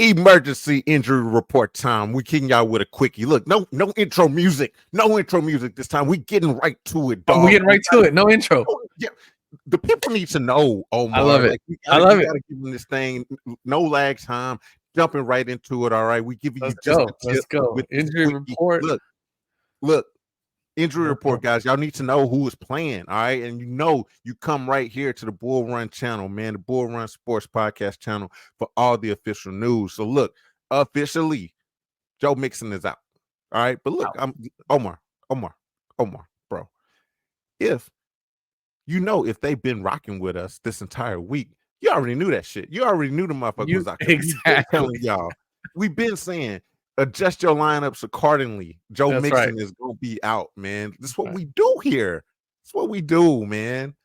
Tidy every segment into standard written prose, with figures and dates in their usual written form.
Emergency injury report time. We kicking y'all with a quickie. Look, no intro music. No intro music this time. We getting right to it, dog. Oh, we getting right to it. No intro. Yeah. The people need to know, Omar. I love it. Like, I love it. Gotta give them this thing. No lag time. Jumping right into it. All right. We give you Let's just go. a tip Let's go. with Injury report. Look. Injury report, guys. Y'all need to know who is playing. All right. And you come right here to the Bull Run channel, man, the Bull Run Sports Podcast channel for all the official news. So look, officially, Joe Mixon is out. All right. But look, I'm Omar, bro. If they've been rocking with us this entire week, you already knew that shit. You already knew the motherfucker was out. Exactly. Telling y'all. We've been saying adjust your lineups accordingly. Joe Mixon is gonna be out, man. This is what we do here. It's what we do, man.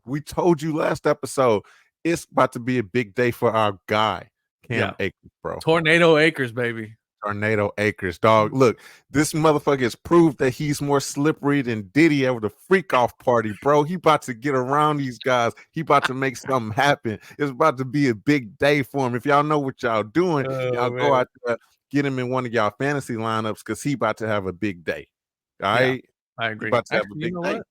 We told you last episode it's about to be a big day for our guy, Cam Akers, bro. Tornado Akers, baby. Tornado Akers, dog. Look, this motherfucker has proved that he's more slippery than Diddy over the freak off party, bro. He about to get around these guys. He about to make something happen. It's about to be a big day for him. If y'all know what y'all doing, y'all go out there, get him in one of y'all fantasy lineups because he about to have a big day. All right, I agree. He about to have a big day.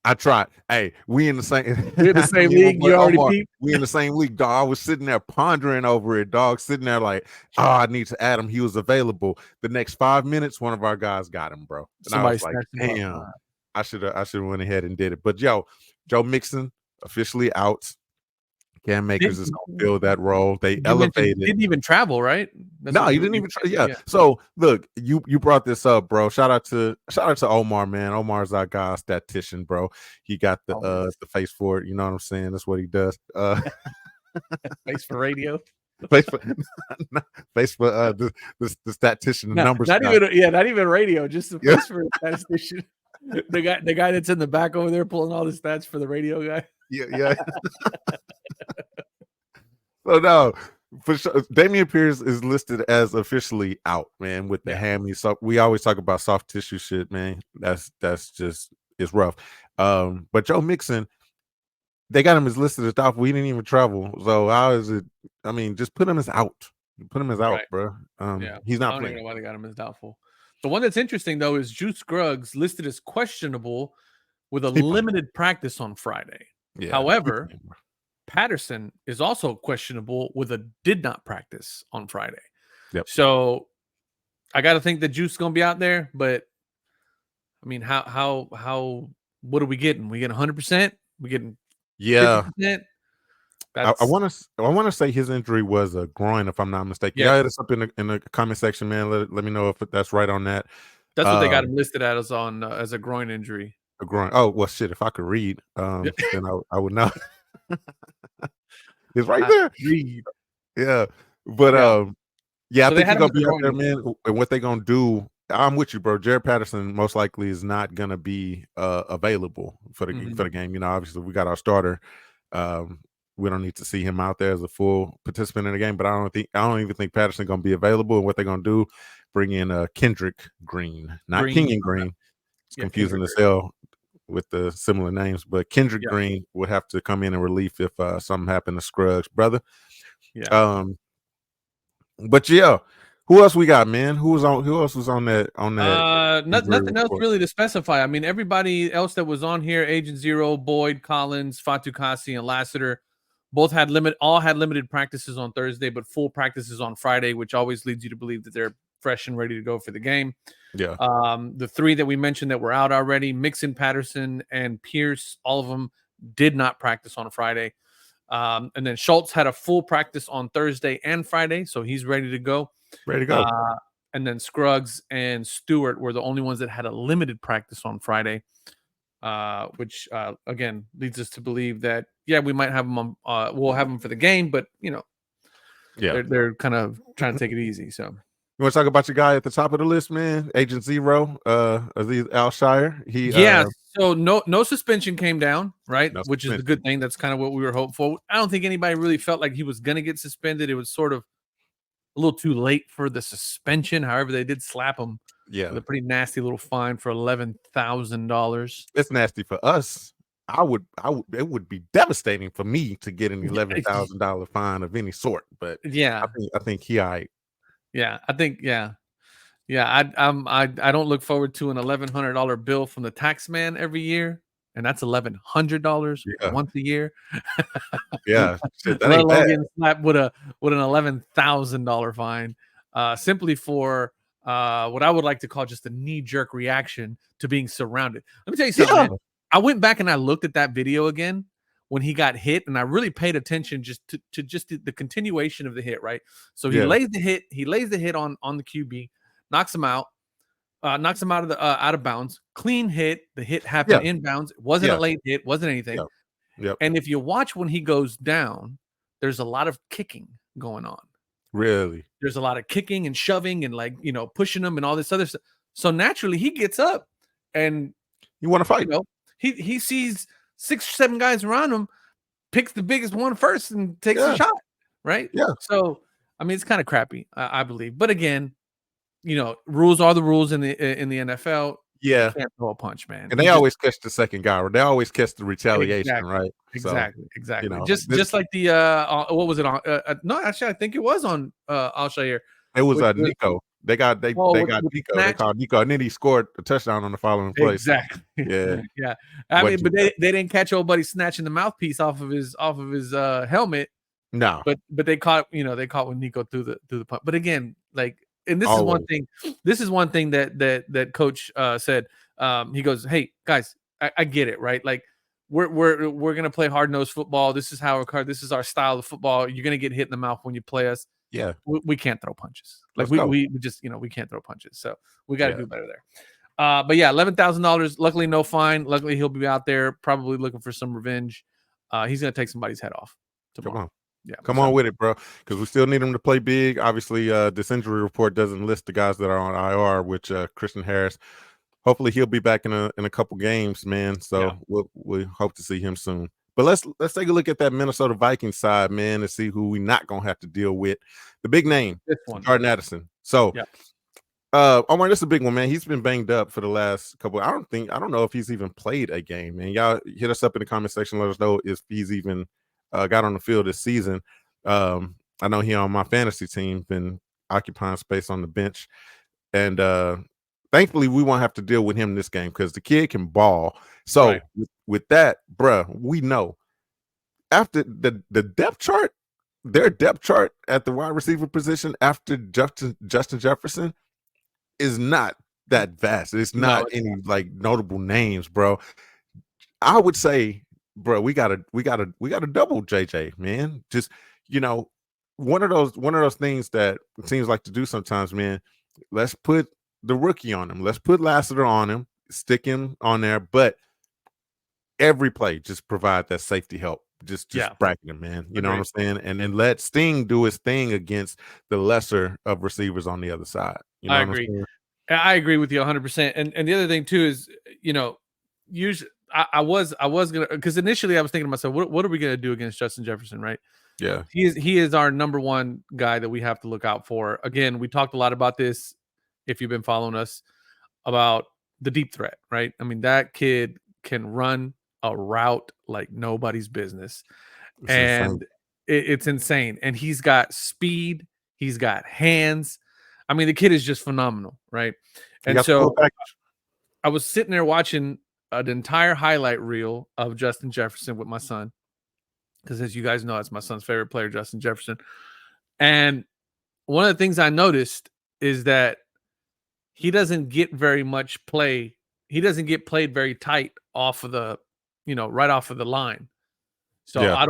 I tried. Hey, we in the same. We're in the same league. You already peeped? We in the same league, dog. I was sitting there pondering over it, dog. Sitting there like, I need to add him. He was available. The next 5 minutes, one of our guys got him, bro. And I was like, damn, I should have went ahead and did it. But Joe Mixon officially out. Cam Akers is gonna fill that role. They elevated. Didn't even travel, right? No, he didn't even. Yeah. So look, you brought this up, bro. Shout out to Omar, man. Omar's our guy, statistician, bro. He got the face for it. You know what I'm saying? That's what he does. Face for radio. Face for the statistician. The numbers. Not even radio. Just the face for a statistician. The guy that's in the back over there pulling all the stats for the radio guy. Yeah. So no, for sure, Dameon Pierce is listed as officially out, man, with the hammy. So we always talk about soft tissue shit, man. That's just it's rough. But Joe Mixon, they got him as listed as doubtful. We didn't even travel. So how is it? I mean, just put him as out. Put him as out, bro. He's not playing. I don't know why they got him as doubtful. The one that's interesting though is Juice Scruggs listed as questionable with a limited practice on Friday. Yeah. However, Patterson is also questionable with a did not practice on Friday. Yep. So I got to think that Juice is going to be out there, but I mean, how what are we getting? We getting 100%? We getting 50%? I want to say his injury was a groin, if I'm not mistaken. Yeah, hit us up in the comment section, man. Let me know if that's right on that. That's what they got him listed as as a groin injury. A groin. Oh well, shit. If I could read, then I would know. It's right there. Yeah, but so I think he's gonna be out there, man. And what they gonna do? I'm with you, bro. Jared Patterson most likely is not gonna be available for the game. You know, obviously we got our starter. We don't need to see him out there as a full participant in the game, but I don't even think Patterson gonna be available. And what they're gonna do? Bring in Kendrick Green, not Kenyon Green. It's confusing as hell with the similar names, but Kendrick Green would have to come in relief if something happened to Scruggs, brother. Yeah. But who else we got, man? Who else was on that? Nothing else really to specify. I mean, everybody else that was on here, Agent Zero, Boyd, Collins, Fatukasi, and Lassiter, all had limited practices on Thursday, but full practices on Friday, which always leads you to believe that they're fresh and ready to go for the game. Yeah. The three that we mentioned that were out already, Mixon, Patterson, and Pierce, all of them did not practice on Friday. And then Schultz had a full practice on Thursday and Friday, so he's ready to go. And then Scruggs and Stewart were the only ones that had a limited practice on Friday, which again leads us to believe that we might have them on. We'll have them for the game, but they're kind of trying to take it easy. So. You want to talk about your guy at the top of the list, man? Agent Zero, Aziz Al-Shire. So no suspension came down, right? Which is a good thing. That's kind of what we were hopeful. I don't think anybody really felt like he was going to get suspended. It was sort of a little too late for the suspension. However, they did slap him with a pretty nasty little fine for $11,000. It's nasty for us. it would be devastating for me to get an $11,000 fine of any sort. But Yeah. I think he all right. Yeah. I think, yeah. Yeah. I don't look forward to an $1,100 bill from the tax man every year. And that's $1,100 Yeah. once a year. Yeah. Shit, that Let ain't alone bad. getting slapped with an $11,000 fine, simply for what I would like to call just a knee-jerk reaction to being surrounded. Let me tell you something, Yeah. man. I went back and I looked at that video again when he got hit, and I really paid attention just to just the continuation of the hit, right? So he Yeah. lays the hit on the QB, knocks him out. Knocks him out of bounds. Clean hit. The hit happened Yeah. inbounds. It wasn't a Yeah. late hit. Wasn't anything. Yeah. Yep. And if you watch when he goes down, there's a lot of kicking going on. Really? There's a lot of kicking and shoving and, like, pushing him and all this other stuff. So naturally he gets up and, You want to fight? He sees 6 or 7 guys around him, picks the biggest one first and takes a shot. Right? Yeah. So I mean, it's kind of crappy, I believe. But again, rules are the rules in the NFL. Yeah. You can't throw a punch, man. And they always catch the second guy, or they always catch the retaliation, Exactly. right? Exactly. So, Just like the what was it on? No, actually, I think it was on Al Shair. It was Nico. They got Nico. They called Nico, and then he scored a touchdown on the following play. Exactly. Yeah. Yeah. I mean, but they didn't catch old buddy snatching the mouthpiece off of his helmet. No. But they caught when Nico threw the punt. But again, like, and this Always. is one thing that coach said. He goes, "Hey guys, I get it, right? Like, we're gonna play hard-nosed football. This is our style of football. You're gonna get hit in the mouth when you play us. Yeah, we can't throw punches. Like, we just we can't throw punches. So we got to do better there. But yeah, $11,000. Luckily, no fine. Luckily, he'll be out there probably looking for some revenge. He's gonna take somebody's head off tomorrow. Come on. Yeah, come on with it, bro. Because we still need him to play big. Obviously, this injury report doesn't list the guys that are on IR, which Christian Harris. Hopefully, he'll be back in a couple games, man. So we'll hope to see him soon. But let's take a look at that Minnesota Vikings side, man, and see who we not gonna have to deal with. The big name, Jordan Addison. So, Omar, this is a big one, man. He's been banged up for the last couple. I don't know if he's even played a game, man. Y'all hit us up in the comment section. Let us know if he's even got on the field this season. I know he on my fantasy team, been occupying space on the bench, and thankfully we won't have to deal with him this game because the kid can ball. So with that, bruh, we know after the depth chart, their depth chart at the wide receiver position after Justin Jefferson is not that vast. It's not any like notable names, bro. I would say, bro, we gotta double JJ, man. Just one of those things that it seems like to do sometimes, man. Let's put the rookie on him. Let's put Lassiter on him, stick him on there, but every play just provide that safety help. Just bracket him, man. You know what I'm saying? And then let Sting do his thing against the lesser of receivers on the other side. You know I agree. I agree with you 100%. And the other thing too is, usually I was gonna, because initially I was thinking to myself, what are we gonna do against Justin Jefferson, right? Yeah, he is our number one guy that we have to look out for. Again, we talked a lot about this if you've been following us about the deep threat, right? I mean, that kid can run a route like nobody's business, it's insane. And he's got speed, he's got hands. I mean, the kid is just phenomenal, right? And so I was sitting there watching an entire highlight reel of Justin Jefferson with my son, because as you guys know, that's my son's favorite player, Justin Jefferson. And one of the things I noticed is that he doesn't get very much play. He doesn't get played very tight off of the, right off of the line. So I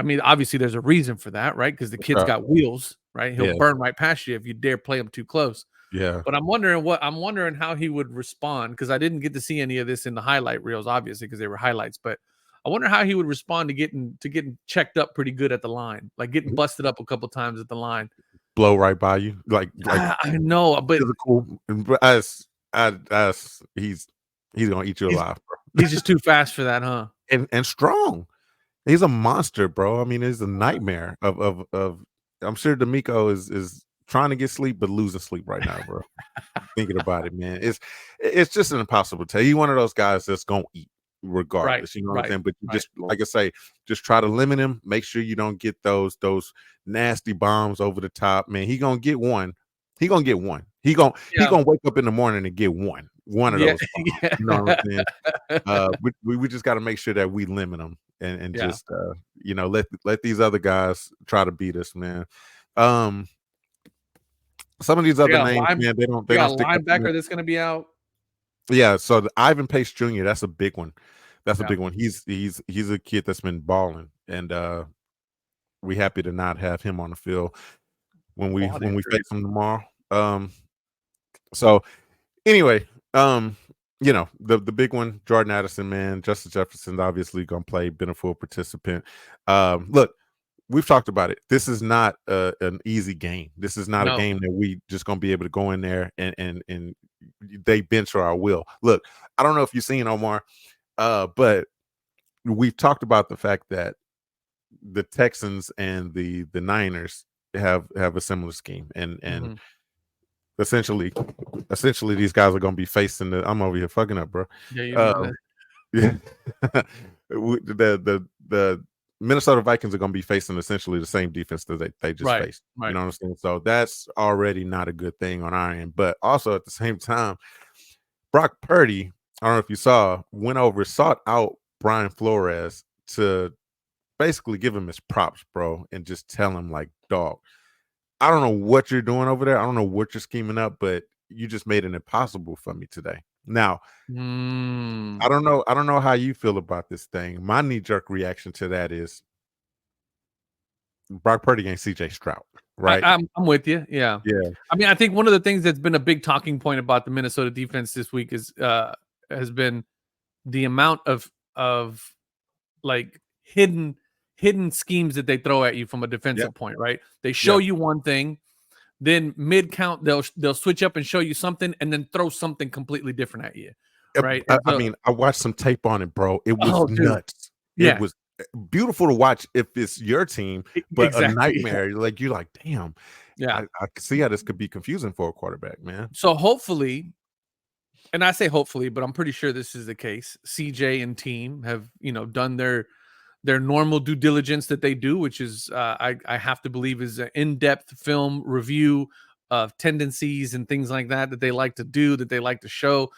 mean, obviously there's a reason for that, right? Because the kid's got wheels, right? He'll burn right past you if you dare play him too close. Yeah. But I'm wondering how he would respond, because I didn't get to see any of this in the highlight reels, obviously, because they were highlights. But I wonder how he would respond to getting checked up pretty good at the line, like getting busted up a couple times at the line. Blow right by you, like I know, but he's gonna eat you alive, bro. He's just too fast for that, huh? And strong. He's a monster, bro. I mean, it's a nightmare of I'm sure D'Amico is trying to get sleep but losing sleep right now, bro. Thinking about it, man. It's just an impossible tell. He's one of those guys that's gonna eat. regardless. You know what I'm saying? But you just, like I say, just try to limit him. Make sure you don't get those nasty bombs over the top. Man, he gonna get one. He gonna get one. He gonna wake up in the morning and get one of those bombs. You know what I'm saying? We just got to make sure that we limit them and just let these other guys try to beat us, man. Some of these other names, man, they don't stick up. Linebacker that's going to be out. Yeah, so the Ivan Pace Jr., that's a big one. That's a big one. He's a kid that's been balling, and we happy to not have him on the field when we face him tomorrow. So anyway, the big one, Jordan Addison, man, Justin Jefferson's obviously gonna play, been a full participant. Look, we've talked about it. This is not an easy game. This is not a game that we just gonna be able to go in there and they bench our will. Look, I don't know if you've seen Omar, but we've talked about the fact that the Texans and the Niners have a similar scheme, and essentially these guys are going to be facing I'm over here fucking up, bro. Yeah, the Minnesota Vikings are going to be facing essentially the same defense that they just faced. You know what I'm saying? So that's already not a good thing on our end. But also at the same time, Brock Purdy, I don't know if you saw, sought out Brian Flores to basically give him his props, bro, and just tell him, like, dog, I don't know what you're doing over there. I don't know what you're scheming up, but you just made it impossible for me today. Now, I don't know how you feel about this thing. My knee-jerk reaction to that is Brock Purdy ain't CJ Stroud, right? I'm with you. Yeah. I mean, I think one of the things that's been a big talking point about the Minnesota defense this week has been the amount of like hidden schemes that they throw at you from a defensive point, right? They show you one thing, then mid count they'll switch up and show you something, and then throw something completely different at you, right? I mean, I watched some tape on it, bro. It was nuts. It was beautiful to watch if it's your team, but a nightmare. Like, you're like, damn. I can see how this could be confusing for a quarterback, man. So hopefully, and I say hopefully, but I'm pretty sure this is the case, CJ and team have done their normal due diligence that they do, which is I have to believe is an in-depth film review of tendencies and things like that they like to do, that they like to show.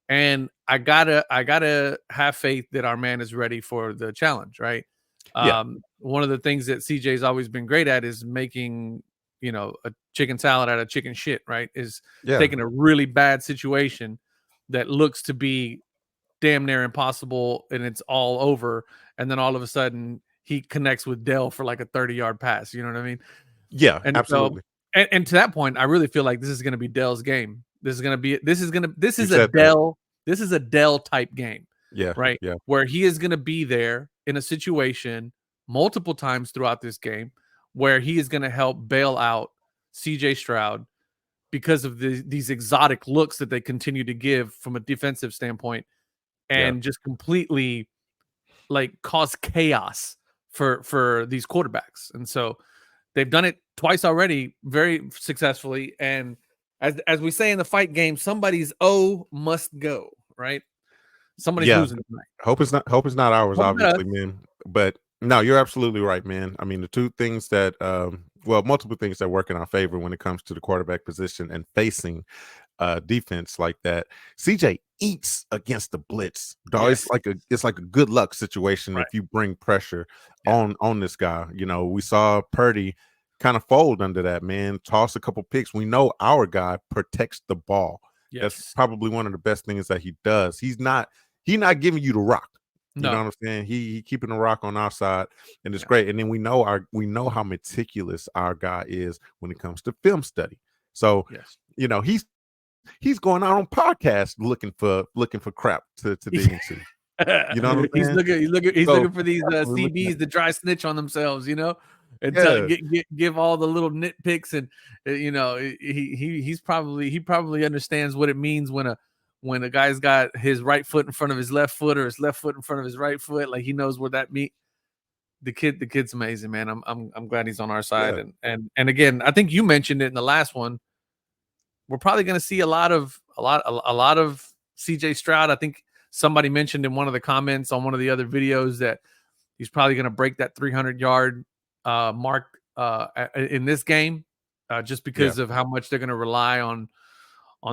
And I gotta have faith that our man is ready for the challenge, right? One of the things that CJ's always been great at is making a chicken salad out of chicken shit, right? Is taking a really bad situation that looks to be damn near impossible and it's all over, and then all of a sudden he connects with Dell for like a 30-yard pass. You know what I mean? Yeah, and absolutely. So, and to that point, I really feel like this is going to be Dell's game. This is a Dell type game. Right. Yeah. Where he is going to be there in a situation multiple times throughout this game where he is going to help bail out CJ Stroud because of these exotic looks that they continue to give from a defensive standpoint, and just completely like cause chaos for these quarterbacks. And so they've done it twice already very successfully. And as we say in the fight game, somebody's O must go, right? Somebody's losing tonight. Hope it's not ours, obviously, man. But no, you're absolutely right, man. I mean, the two things that multiple things that work in our favor when it comes to the quarterback position and facing defense like that. CJ eats against the blitz, dog. It's like a good luck situation if you bring pressure on this guy. We saw Purdy kind of fold under that, man. Toss a couple picks. We know our guy protects the ball. That's probably one of the best things that he does. He's not giving you the rock. You know what I'm saying? He keeping the rock on our side, and it's great. And then we know how meticulous our guy is when it comes to film study. So he's going out on podcasts looking for crap to dig into. You know what I'm saying? He's looking for these CBs to dry snitch on themselves, and give all the little nitpicks, and he probably understands what it means when a guy's got his right foot in front of his left foot or his left foot in front of his right foot. Like, he knows where that meet. The kid's amazing, man. I'm glad he's on our side. And again, I think you mentioned it in the last one. We're probably going to see a lot of CJ Stroud. I think somebody mentioned in one of the comments on one of the other videos that he's probably going to break that 300-yard mark in this game, just because of how much they're going to rely on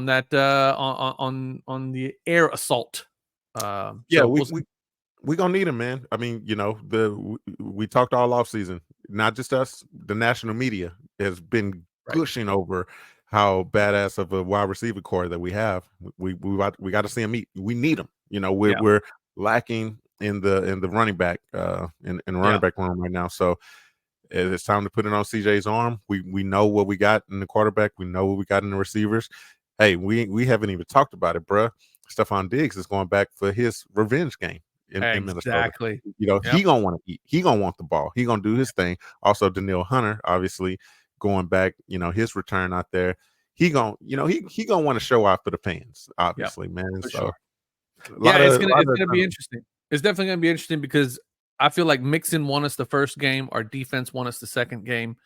that on the air assault. We gonna need him, man. I mean, we talked all off season, not just us. The national media has been gushing over how badass of a wide receiver core that we have. We got to see him meet. We need him. We're lacking in the running back in the running back room right now. So it's time to put it on CJ's arm. We know what we got in the quarterback. We know what we got in the receivers. Hey, we haven't even talked about it, bruh. Stephon Diggs is going back for his revenge game in Minnesota. Exactly. He gonna want to eat. He gonna want the ball. He gonna do his thing. Also, Danielle Hunter, obviously, going back. His return out there. He gonna want to show out for the fans. Obviously, man. For so, sure. It's gonna be interesting. It's definitely gonna be interesting because I feel like Mixon won us the first game. Our defense won us the second game.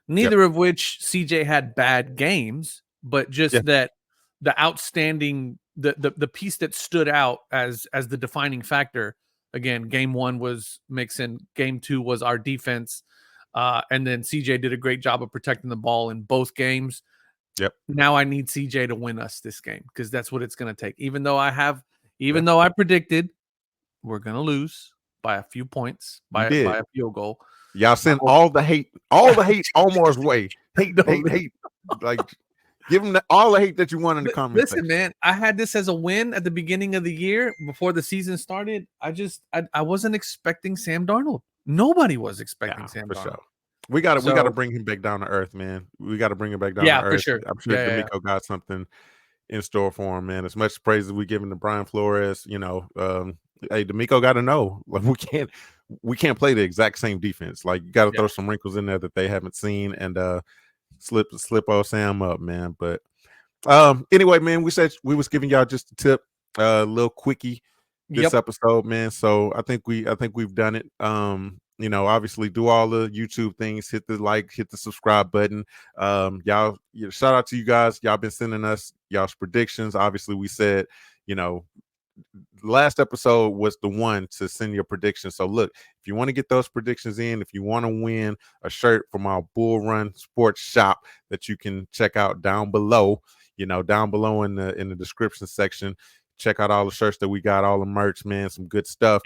Neither of which CJ had bad games, but just that the outstanding the piece that stood out as the defining factor. Again, game 1 was Mixon, game 2 was our defense, and then CJ did a great job of protecting the ball in both games. Now I need CJ to win us this game because that's what it's going to take. Even though I predicted we're going to lose by a few points, by a field goal. Y'all send all the hate Omar's way. Hate. Like, give him all the hate that you want in the comments. Listen, man, I had this as a win at the beginning of the year before the season started. I wasn't expecting Sam Darnold. Nobody was expecting Sam Darnold. Sure. We got to bring him back down to earth, man. We got to bring him back down to earth. For sure. I'm sure D'Amico got something in store for him, man. As much praise as we give him to Brian Flores, hey, D'Amico got to know, like, we can't play the exact same defense. Like, you got to throw some wrinkles in there that they haven't seen and slip old Sam up, man. But anyway, man, we said we was giving y'all just a tip, a little quickie this episode, man. So I think we've done it. Obviously do all the YouTube things, hit the like, hit the subscribe button. Y'all, shout out to you guys. Y'all been sending us y'all's predictions. Obviously, we said, last episode was the one to send your predictions. So look, if you want to get those predictions in, if you want to win a shirt from our Bull Run Sports shop that you can check out down below, down below in the description section, check out all the shirts that we got, all the merch, man, some good stuff.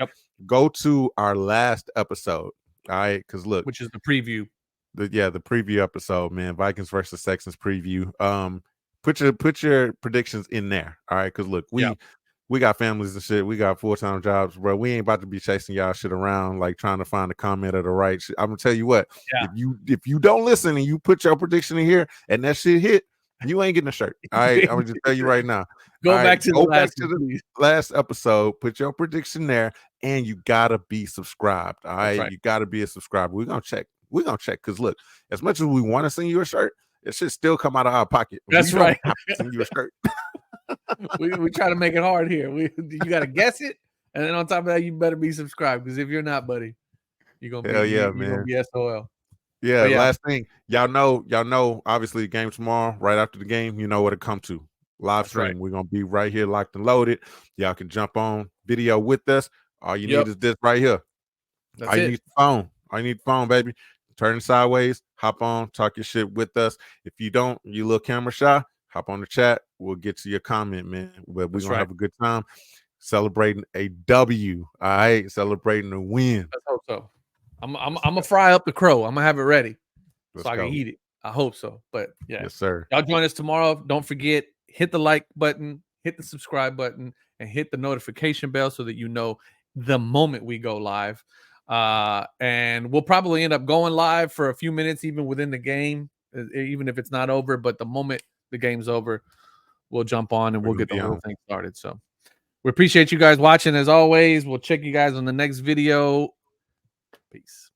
Go to our last episode, all right? Because look, which is the preview. The preview episode, man. Vikings versus Texans preview. Put your predictions in there, all right? Because look, we got families and shit. We got full-time jobs, bro. We ain't about to be chasing y'all shit around, like trying to find a comment of the right shit. I'm gonna tell you what, if you don't listen and you put your prediction in here and that shit hit, you ain't getting a shirt. All right, I'm gonna just tell you right now. Go back to the last episode. Put your prediction there, and you gotta be subscribed. All right, you gotta be a subscriber. We're gonna check. Because look, as much as we want to send you a shirt, it should still come out of our pocket. That's right. Have to send you a shirt. we try to make it hard here. You got to guess it, and then on top of that, you better be subscribed. Because if you're not, buddy, you're gonna be you're gonna be SOL. Yeah. Last thing, y'all know. Obviously, the game tomorrow, right after the game, you know what to come to. Live stream. Right. We're gonna be right here, locked and loaded. Y'all can jump on video with us. All you need is this right here. That's it. You need the phone. All you need the phone, baby. Turn sideways, hop on, talk your shit with us. If you don't, you little camera shy, hop on the chat. We'll get to your comment, man. But we're gonna have a good time celebrating a W. All right, celebrating a win. Let's hope so. I'm gonna fry up the crow. I'm gonna have it ready so I can eat it. I hope so. But yes, sir. Y'all join us tomorrow. Don't forget, hit the like button, hit the subscribe button, and hit the notification bell so that you know the moment we go live. And we'll probably end up going live for a few minutes, even within the game, even if it's not over. But the moment the game's over, we'll jump on and we'll get the whole thing started. So we appreciate you guys watching as always. We'll check you guys on the next video. Peace.